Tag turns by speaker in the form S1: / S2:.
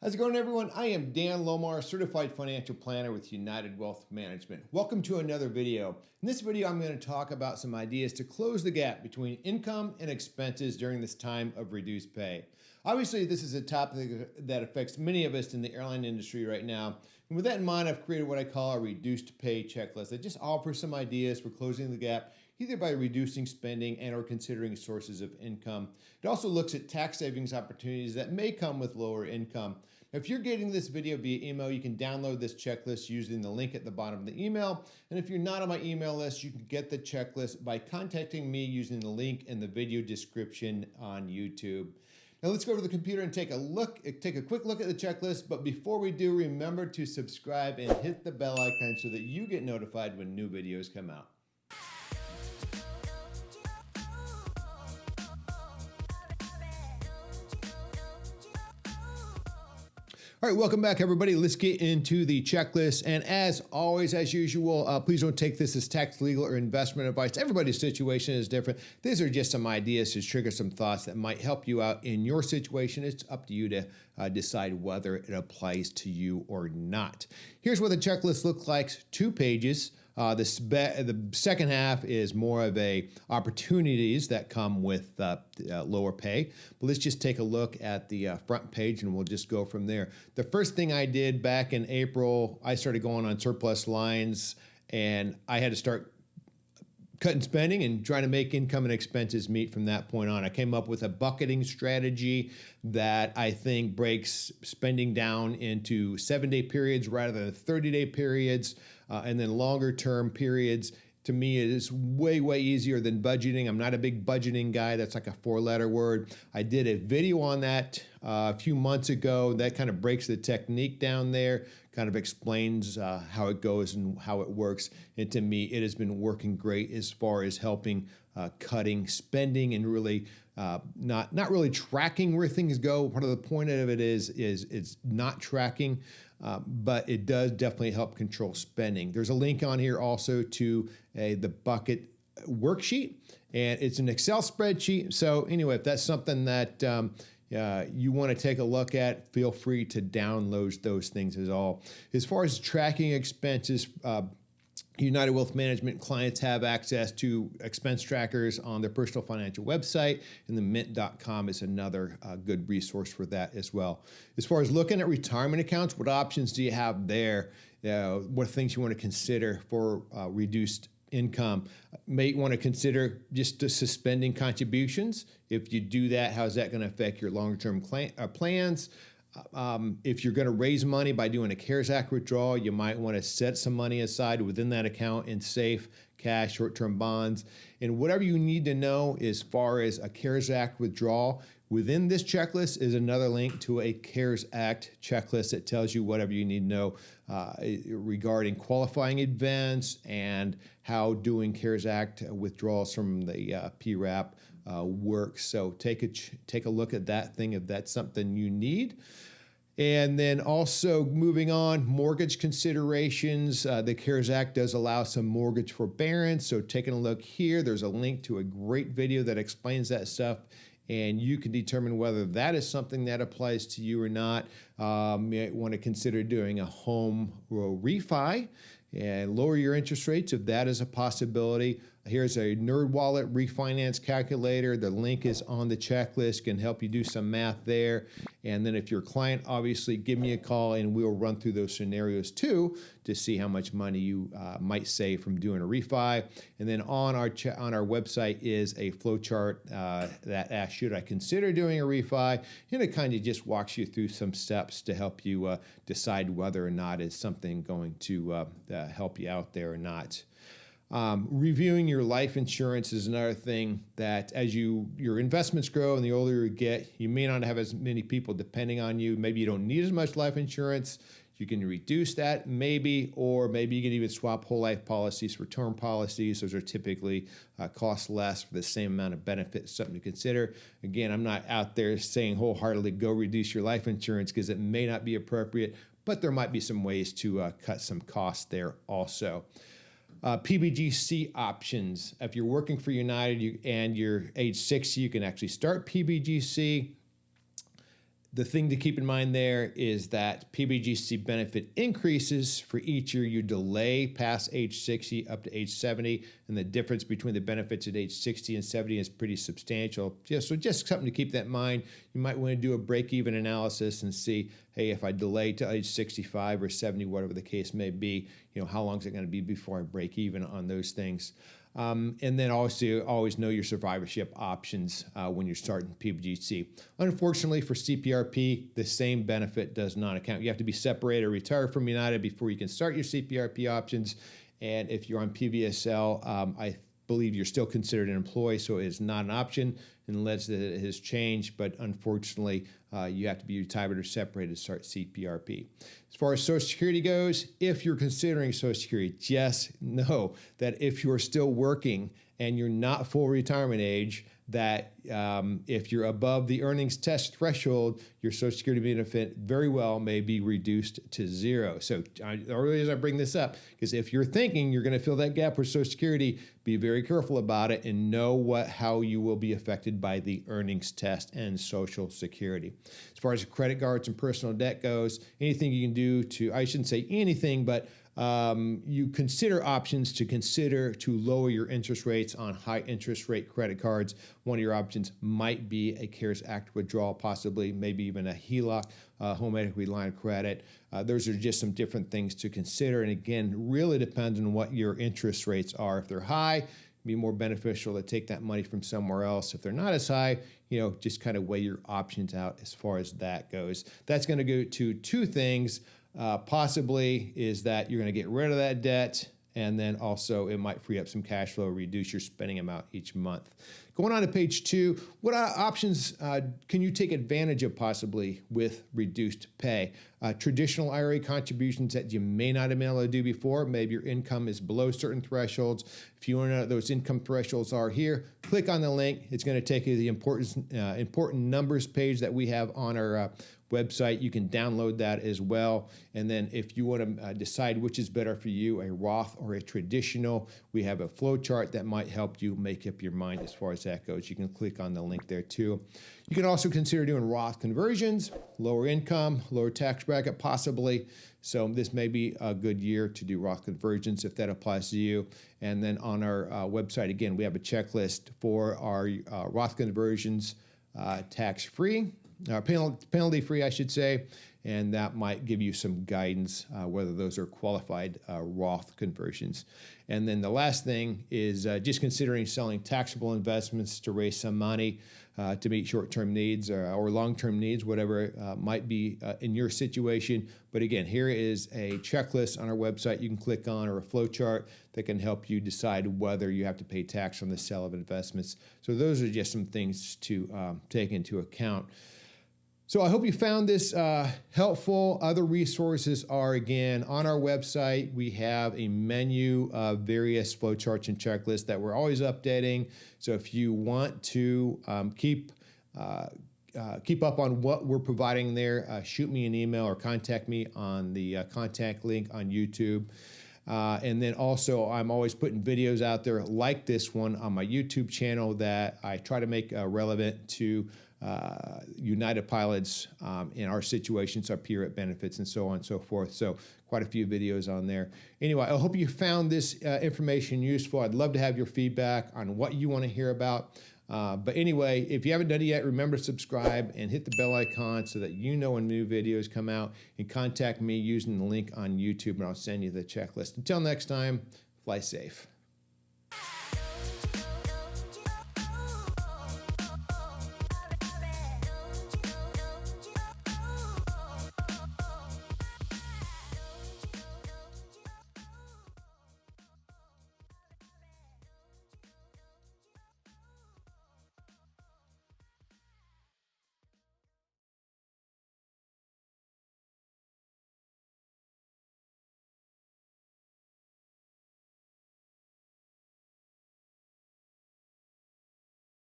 S1: How's it going, everyone? I am Dan Lohmar, Certified Financial Planner with United Wealth Management. Welcome to another video. In this video, I'm going to talk about some ideas to close the gap between income and expenses during this time of reduced pay. Obviously, this is a topic that affects many of us in the airline industry right now. And with that in mind, I've created what I call a reduced pay checklist that just offers some ideas for closing the gap, either by reducing spending and or considering sources of income. It also looks at tax savings opportunities that may come with lower income. Now, if you're getting this video via email, you can download this checklist using the link at the bottom of the email. And if you're not on my email list, you can get the checklist by contacting me using the link in the video description on YouTube. Now let's go to the computer and take a quick look at the checklist. But before we do, remember to subscribe and hit the bell icon so that you get notified when new videos come out. All right, welcome back, everybody. Let's get into the checklist. And as always, as usual, please don't take this as tax, legal, or investment advice. Everybody's situation is different. These are just some ideas to trigger some thoughts that might help you out in your situation. It's up to you to decide whether it applies to you or not. Here's what the checklist looks like: 2 pages. The second half is more of a opportunities that come with lower pay. But let's just take a look at the front page and we'll just go from there. The first thing I did back in April, I started going on surplus lines and I had to start cutting spending and trying to make income and expenses meet from that point on. I came up with a bucketing strategy that I think breaks spending down into 7-day periods rather than 30-day periods, and then longer term periods. To me, it is way easier than budgeting. I'm not a big budgeting guy. That's like a 4-letter word. I did a video on that a few months ago. That kind of breaks the technique down there, kind of explains how it goes and how it works. And to me, it has been working great as far as helping cutting spending and really not really tracking where things go. Part of the point of it is it's not tracking, but it does definitely help control spending. There's a link on here also to the bucket worksheet, and it's an Excel spreadsheet. So anyway, if that's something that you want to take a look at, feel free to download those things as all. As far as tracking expenses, United Wealth Management clients have access to expense trackers on their personal financial website, and the mint.com is another good resource for that as well. As far as looking at retirement accounts, what options do you have there? What things you want to consider for reduced income? May want to consider just suspending contributions. If you do that, how's that going to affect your long-term plans? If you're going to raise money by doing a CARES Act withdrawal, you might want to set some money aside within that account in safe cash, short-term bonds, and whatever you need to know as far as a CARES Act withdrawal. Within this checklist is another link to a CARES Act checklist that tells you whatever you need to know regarding qualifying events and how doing CARES Act withdrawals from the PRAP works. So take a look at that thing if that's something you need. And then also moving on, mortgage considerations. The CARES Act does allow some mortgage forbearance. So taking a look here, there's a link to a great video that explains that stuff. And you can determine whether that is something that applies to you or not. You might want to consider doing a home refi and lower your interest rates if that is a possibility. Here's a NerdWallet refinance calculator. The link is on the checklist, can help you do some math there. And then if you're a client, obviously give me a call and we'll run through those scenarios too to see how much money you might save from doing a refi. And then on our website is a flow chart that asks, should I consider doing a refi? And it kind of just walks you through some steps to help you decide whether or not it's something going to help you out there or not. Reviewing your life insurance is another thing that as your investments grow and the older you get, you may not have as many people depending on you. Maybe you don't need as much life insurance. You can reduce that maybe, or maybe you can even swap whole life policies for term policies. Those are typically cost less for the same amount of benefit. Something to consider. Again, I'm not out there saying wholeheartedly go reduce your life insurance because it may not be appropriate, but there might be some ways to cut some costs there also. PBGC options. If you're working for United and you're age 60, you can actually start PBGC. The thing to keep in mind there is that PBGC benefit increases for each year you delay past age 60 up to age 70, and the difference between the benefits at age 60 and 70 is pretty substantial. So just something to keep that in mind. You might want to do a break-even analysis and see, hey, if I delay to age 65 or 70, whatever the case may be, how long is it going to be before I break even on those things? And then also always know your survivorship options when you're starting PBGC. Unfortunately for CPRP, the same benefit does not account. You have to be separated or retired from United before you can start your CPRP options. And if you're on PVSL, I believe you're still considered an employee, so it is not an option unless it has changed. But unfortunately, you have to be retired or separated to start CPRP. As far as Social Security goes, if you're considering Social Security, just know that if you're still working and you're not full retirement age, that if you're above the earnings test threshold, your Social Security benefit very well may be reduced to zero. So the reason I bring this up is if you're thinking you're going to fill that gap with Social Security, be very careful about it and know how you will be affected by the earnings test and Social Security. As far as credit cards and personal debt goes, anything you can do to, I shouldn't say anything, but you consider options to lower your interest rates on high interest rate credit cards. One of your options might be a CARES Act withdrawal, possibly maybe even a HELOC, home equity line of credit. Those are just some different things to consider. And again, really depends on what your interest rates are. If they're high, it'd be more beneficial to take that money from somewhere else. If they're not as high, just kind of weigh your options out as far as that goes. That's going to go to two things. Possibly is that you're going to get rid of that debt, and then also it might free up some cash flow, reduce your spending amount each month. Going on to page 2, what options can you take advantage of possibly with reduced pay? Traditional IRA contributions that you may not have been able to do before. Maybe your income is below certain thresholds. If you want to know what those income thresholds are here, click on the link. It's going to take you to the important numbers page that we have on our website. You can download that as well. And then if you want to decide which is better for you, a Roth or a traditional, we have a flow chart that might help you make up your mind as far as that goes. You can click on the link there too. You can also consider doing Roth conversions, lower income, lower tax bracket possibly. So this may be a good year to do Roth conversions if that applies to you. And then on our website, again, we have a checklist for our Roth conversions, tax-free, penalty-free, I should say, and that might give you some guidance whether those are qualified Roth conversions. And then the last thing is just considering selling taxable investments to raise some money to meet short-term needs or long-term needs, whatever might be in your situation. But again, here is a checklist on our website you can click on, or a flow chart that can help you decide whether you have to pay tax on the sale of investments. So those are just some things to take into account. So I hope you found this helpful. Other resources are, again, on our website. We have a menu of various flowcharts and checklists that we're always updating. So if you want to keep up on what we're providing there, shoot me an email or contact me on the contact link on YouTube. And then also, I'm always putting videos out there like this one on my YouTube channel that I try to make relevant to United pilots in our situations, our peer benefits, and so on and so forth. So quite a few videos on there. Anyway, I hope you found this information useful. I'd love to have your feedback on what you want to hear about. But anyway, if you haven't done it yet, remember to subscribe and hit the bell icon so that you know when new videos come out, and contact me using the link on YouTube, and I'll send you the checklist. Until next time, fly safe.